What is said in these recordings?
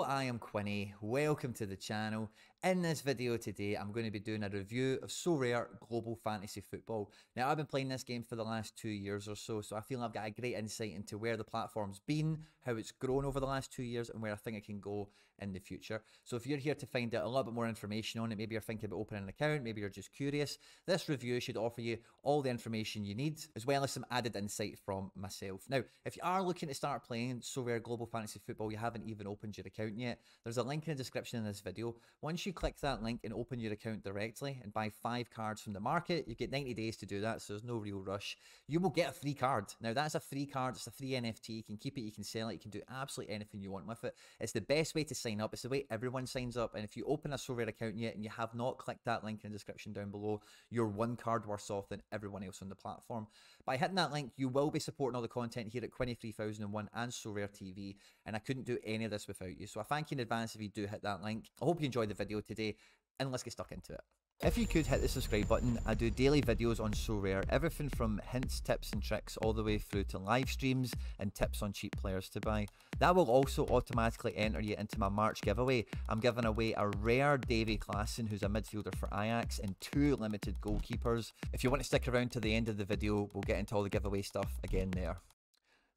I am Quinny. Welcome to the channel. In this video today, I'm going to be doing a review of Sorare Global Fantasy Football. Now, I've been playing this game for the last 2 years or so I feel I've got a great insight into where the platform's been, how it's grown over the last 2 years, and where I think it can go in the future. So if you're here to find out a little bit more information on it, maybe you're thinking about opening an account, maybe you're just curious, this review should offer you all the information you need, as well as some added insight from myself. Now, if you are looking to start playing Sorare Global Fantasy Football, you haven't even opened your account yet, there's a link in the description in this video. Once you click that link and open your account directly and buy 5 cards from the market, you get 90 days to do that, so there's no real rush. You will get a free card. Now, that's a free card, it's a free NFT, you can keep it, you can sell it, you can do absolutely anything you want with it. It's the best way to sign up, it's the way everyone signs up, and if you open a Sorare account yet and you have not clicked that link in the description down below, you're 1 card worse off than everyone else on the platform. By hitting that link, you will be supporting all the content here at Quinny 3001 and Sorare TV, and I couldn't do any of this without you, so I thank you in advance if you do hit that link. I hope you enjoyed the video today, and let's get stuck into it. If you could hit the subscribe button, I do daily videos on Sorare, everything from hints, tips and tricks all the way through to live streams and tips on cheap players to buy. That will also automatically enter you into my March giveaway. I'm giving away a rare Davy Klaassen, who's a midfielder for Ajax, and 2 limited goalkeepers. If you want to stick around to the end of the video, we'll get into all the giveaway stuff again there.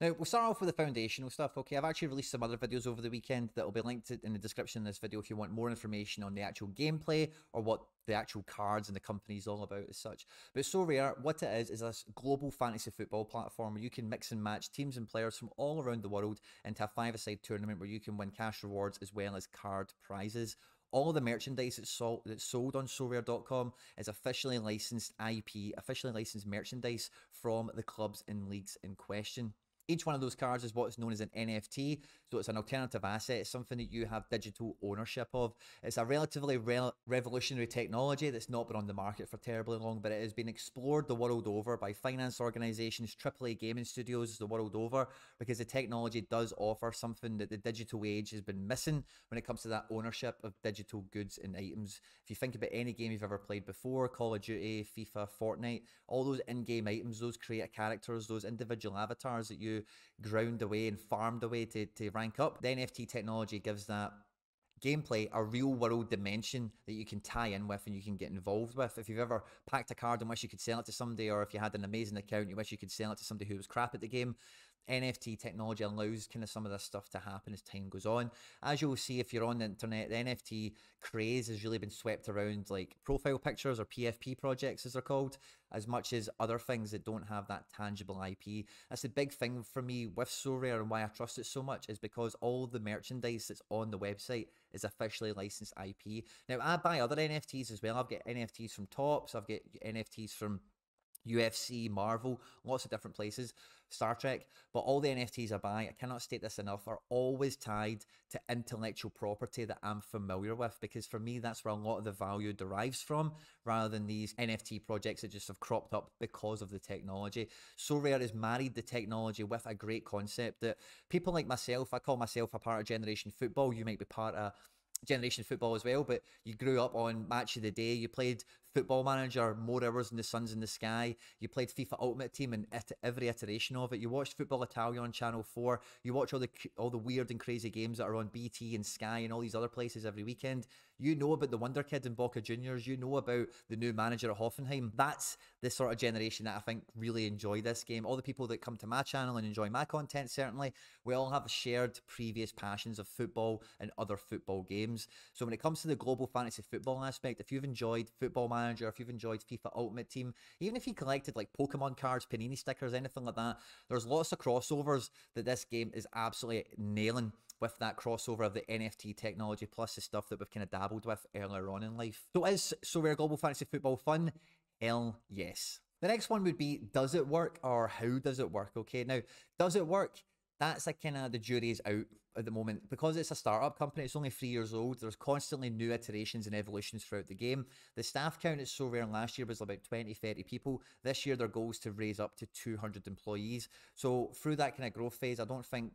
Now, we'll start off with the foundational stuff, okay? I've actually released some other videos over the weekend that will be linked in the description of this video if you want more information on the actual gameplay or what the actual cards and the company is all about as such. But Sorare, what it is this global fantasy football platform where you can mix and match teams and players from all around the world into a 5-a-side tournament where you can win cash rewards as well as card prizes. All the merchandise that's sold on Sorare.com is officially licensed IP, officially licensed merchandise from the clubs and leagues in question. Each one of those cards is what's known as an NFT, so it's an alternative asset. It's something that you have digital ownership of. It's a relatively revolutionary technology that's not been on the market for terribly long, but it has been explored the world over by finance organizations, AAA gaming studios the world over, because the technology does offer something that the digital age has been missing when it comes to that ownership of digital goods and items. If you think about any game you've ever played before, Call of Duty, FIFA, Fortnite, all those in-game items, those create characters, those individual avatars that you ground away and farmed away to rank up. The NFT technology gives that gameplay a real world dimension that you can tie in with and you can get involved with. If you've ever packed a card and wish you could sell it to somebody, or if you had an amazing account you wish you could sell it to somebody who was crap at the game, NFT technology allows kind of some of this stuff to happen as time goes on. As you'll see if you're on the internet, the NFT craze has really been swept around like profile pictures, or PFP projects as they're called, as much as other things that don't have that tangible IP. That's the big thing for me with Sorare and why I trust it so much, is because all the merchandise that's on the website is officially licensed IP. Now, I buy other NFTs as well. I've got NFTs from Topps, I've got NFTs from UFC, Marvel, lots of different places, Star Trek, but all the NFTs I buy, I cannot state this enough, are always tied to intellectual property that I'm familiar with, because for me that's where a lot of the value derives from, rather than these NFT projects that just have cropped up because of the technology. Sorare has married the technology with a great concept that people like myself, I call myself a part of Generation Football, you might be part of Generation Football as well, but you grew up on Match of the Day, you played Football Manager more hours than the sun's in the sky, you played FIFA Ultimate Team and every iteration of it, you watched Football Italia on Channel 4, you watch all the weird and crazy games that are on BT and Sky and all these other places every weekend. You know about the Wonder Kid and Boca Juniors, you know about the new manager at Hoffenheim. That's the sort of generation that I think really enjoy this game. All the people that come to my channel and enjoy my content, certainly, we all have shared previous passions of football and other football games. So when it comes to the global fantasy football aspect, if you've enjoyed Football Manager, if you've enjoyed FIFA Ultimate Team, even if you collected like Pokemon cards, Panini stickers, anything like that, there's lots of crossovers that this game is absolutely nailing, with that crossover of the NFT technology plus the stuff that we've kind of dabbled with earlier on in life. So is Sorare Global Fantasy Football fun? Hell yes. The next one would be, does it work, or how does it work? Okay, now, does it work? That's like kind of the jury is out at the moment. Because it's a startup company, it's only 3 years old, there's constantly new iterations and evolutions throughout the game. The staff count at Sorare last year was about 20-30 people. This year their goal is to raise up to 200 employees. So through that kind of growth phase, I don't think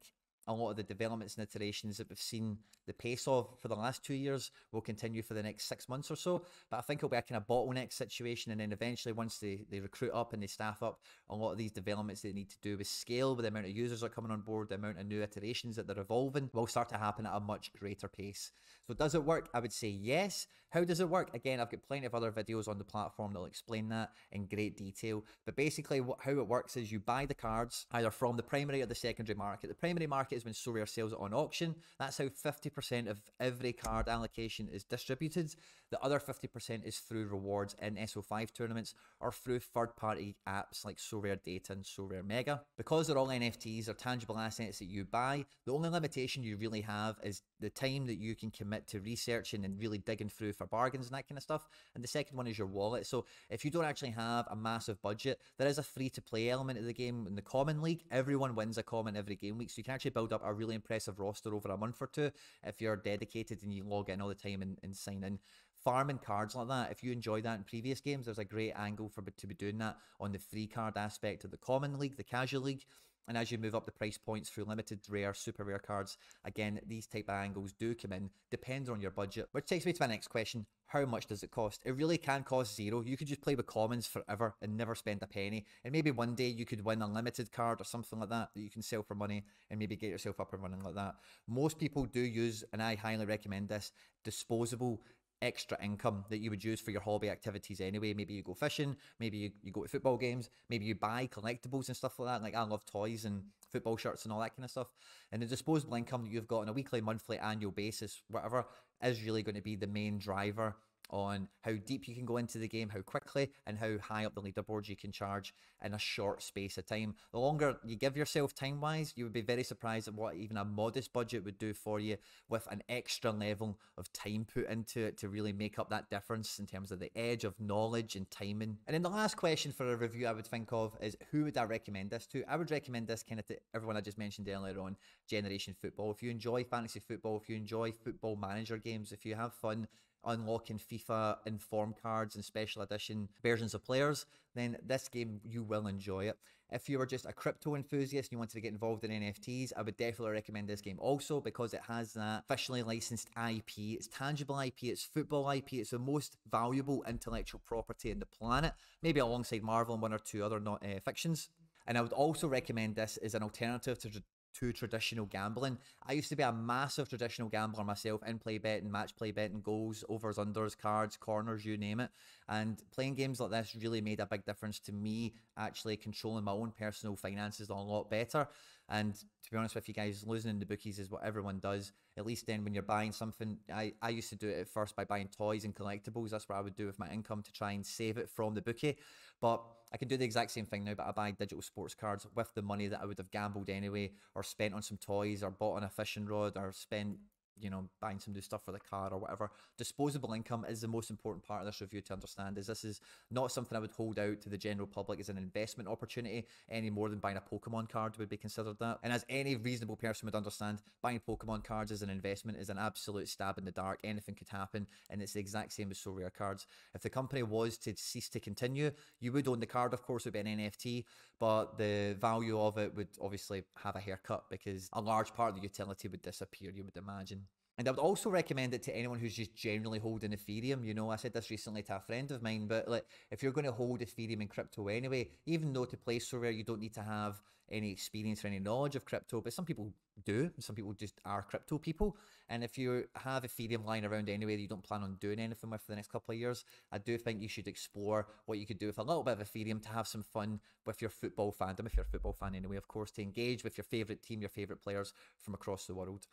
a lot of the developments and iterations that we've seen the pace of for the last 2 years will continue for the next 6 months or so. But I think it'll be a kind of bottleneck situation, and then eventually once they recruit up and they staff up, a lot of these developments they need to do with scale, with the amount of users that are coming on board, the amount of new iterations that they're evolving, will start to happen at a much greater pace. So does it work? I would say yes. How does it work? Again, I've got plenty of other videos on the platform that'll explain that in great detail. But basically how it works is you buy the cards either from the primary or the secondary market. The primary market is when Sorare sells it on auction. That's how 50% of every card allocation is distributed. The other 50% is through rewards in SO5 tournaments or through third-party apps like Sorare Data and Sorare Mega. Because they're all NFTs or tangible assets that you buy, the only limitation you really have is the time that you can commit to researching and really digging through for bargains and that kind of stuff. And the second one is your wallet. So if you don't actually have a massive budget, there is a free-to-play element of the game in the Common League. Everyone wins a common every game week, so you can actually build up a really impressive roster over a month or two if you're dedicated and you log in all the time and sign in. Farming cards like that, if you enjoy that in previous games, there's a great angle to be doing that on the free card aspect of the Common League, the Casual League. And as you move up the price points through limited, rare, super rare cards, again, these type of angles do come in, depends on your budget. Which takes me to my next question. How much does it cost? It really can cost zero. You could just play with commons forever and never spend a penny. And maybe one day you could win a limited card or something like that you can sell for money and maybe get yourself up and running like that. Most people do use, and I highly recommend this, disposable extra income that you would use for your hobby activities anyway. Maybe you go fishing, maybe you go to football games, maybe you buy collectibles and stuff like that. Like I love toys and football shirts and all that kind of stuff. And the disposable income that you've got on a weekly, monthly, annual basis, whatever, is really going to be the main driver on how deep you can go into the game, how quickly and how high up the leaderboards you can charge in a short space of time. The longer you give yourself time-wise, you would be very surprised at what even a modest budget would do for you with an extra level of time put into it to really make up that difference in terms of the edge of knowledge and timing. And then the last question for a review I would think of is, who would I recommend this to? I would recommend this kind of to everyone I just mentioned earlier on, Generation Football. If you enjoy fantasy football, if you enjoy football manager games, if you have fun unlocking FIFA inform cards and special edition versions of players, then this game, you will enjoy it. If you are just a crypto enthusiast and you wanted to get involved in NFTs, I would definitely recommend this game also because it has that officially licensed IP. It's tangible IP, it's football IP, it's the most valuable intellectual property on the planet, maybe alongside Marvel and one or two other fictions. And I would also recommend this as an alternative to traditional gambling. I used to be a massive traditional gambler myself, in-play betting, match play betting, goals, overs, unders, cards, corners, you name it. And playing games like this really made a big difference to me actually controlling my own personal finances a lot better. And to be honest with you guys, losing in the bookies is what everyone does. At least then when you're buying something, I used to do it at first by buying toys and collectibles. That's what I would do with my income to try and save it from the bookie. But I can do the exact same thing now, but I buy digital sports cards with the money that I would have gambled anyway, or spent on some toys, or bought on a fishing rod, or spent, you know, buying some new stuff for the car or whatever. Disposable income is the most important part of this review to understand, is this is not something I would hold out to the general public as an investment opportunity any more than buying a Pokemon card would be considered that. And as any reasonable person would understand, buying Pokemon cards as an investment is an absolute stab in the dark. Anything could happen, and it's the exact same as Sorare cards. If the company was to cease to continue, you would own the card, of course, it would be an NFT, but the value of it would obviously have a haircut because a large part of the utility would disappear, you would imagine. And I would also recommend it to anyone who's just generally holding Ethereum. You know, I said this recently to a friend of mine, but like, if you're going to hold Ethereum and crypto anyway, even though to play Sorare, you don't need to have any experience or any knowledge of crypto, but some people do. Some people just are crypto people. And if you have Ethereum lying around anyway that you don't plan on doing anything with for the next couple of years, I do think you should explore what you could do with a little bit of Ethereum to have some fun with your football fandom, if you're a football fan anyway, of course, to engage with your favourite team, your favourite players from across the world.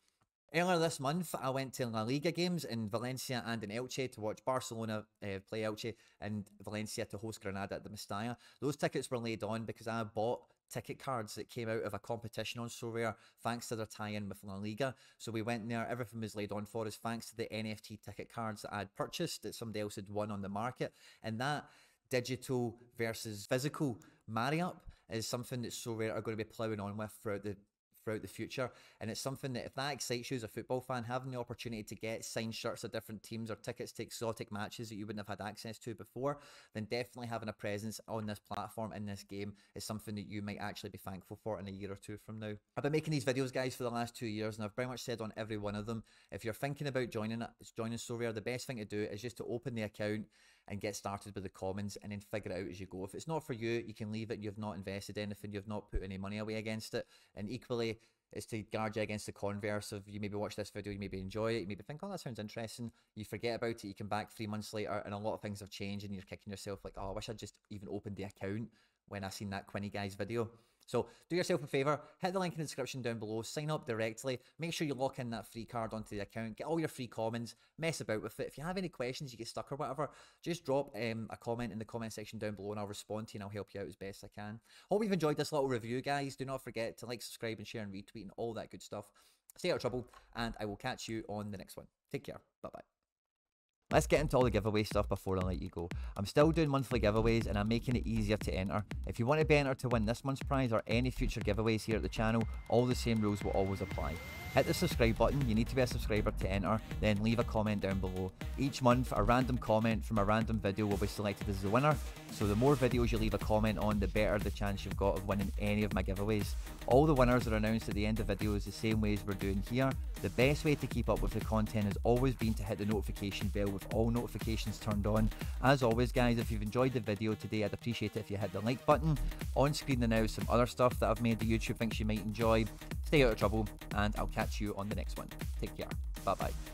Earlier this month, I went to La Liga games in Valencia and in Elche to watch Barcelona play Elche, and Valencia to host Granada at the Mestalla. Those tickets were laid on because I bought ticket cards that came out of a competition on Sorare thanks to their tie-in with La Liga. So we went there, everything was laid on for us thanks to the NFT ticket cards that I'd purchased that somebody else had won on the market. And that digital versus physical marry-up is something that Sorare are going to be ploughing on with throughout the throughout the future. And it's something that, if that excites you as a football fan, having the opportunity to get signed shirts of different teams or tickets to exotic matches that you wouldn't have had access to before, then definitely having a presence on this platform in this game is something that you might actually be thankful for in a year or two from now. I've been making these videos, guys, for the last 2 years, and I've pretty much said on every one of them, if you're thinking about joining Sorare, the best thing to do is just to open the account and get started with the commons and then figure it out as you go. If it's not for you, you can leave it. You've not invested anything, you've not put any money away against it. And equally, it's to guard you against the converse of, you maybe watch this video, you maybe enjoy it, you maybe think, oh, that sounds interesting, you forget about it, you come back 3 months later and a lot of things have changed and you're kicking yourself like, oh, I wish I'd just even opened the account when I seen that Quinny guy's video. So do yourself a favor, hit the link in the description down below, sign up directly, make sure you lock in that free card onto the account, get all your free commons, mess about with it. If you have any questions, you get stuck or whatever, just drop a comment in the comment section down below and I'll respond to you and I'll help you out as best I can. Hope you've enjoyed this little review, guys. Do not forget to like, subscribe and share and retweet and all that good stuff. Stay out of trouble and I will catch you on the next one. Take care. Bye-bye. Let's get into all the giveaway stuff before I let you go. I'm still doing monthly giveaways and I'm making it easier to enter. If you want to be entered to win this month's prize or any future giveaways here at the channel, all the same rules will always apply. Hit the subscribe button, you need to be a subscriber to enter, then leave a comment down below. Each month, a random comment from a random video will be selected as the winner, so the more videos you leave a comment on, the better the chance you've got of winning any of my giveaways. All the winners are announced at the end of videos the same way as we're doing here. The best way to keep up with the content has always been to hit the notification bell with all notifications turned on. As always, guys, if you've enjoyed the video today, I'd appreciate it if you hit the like button. On screen now is some other stuff that I've made that YouTube thinks you might enjoy. Stay out of trouble, and I'll catch you on the next one. Take care. Bye-bye.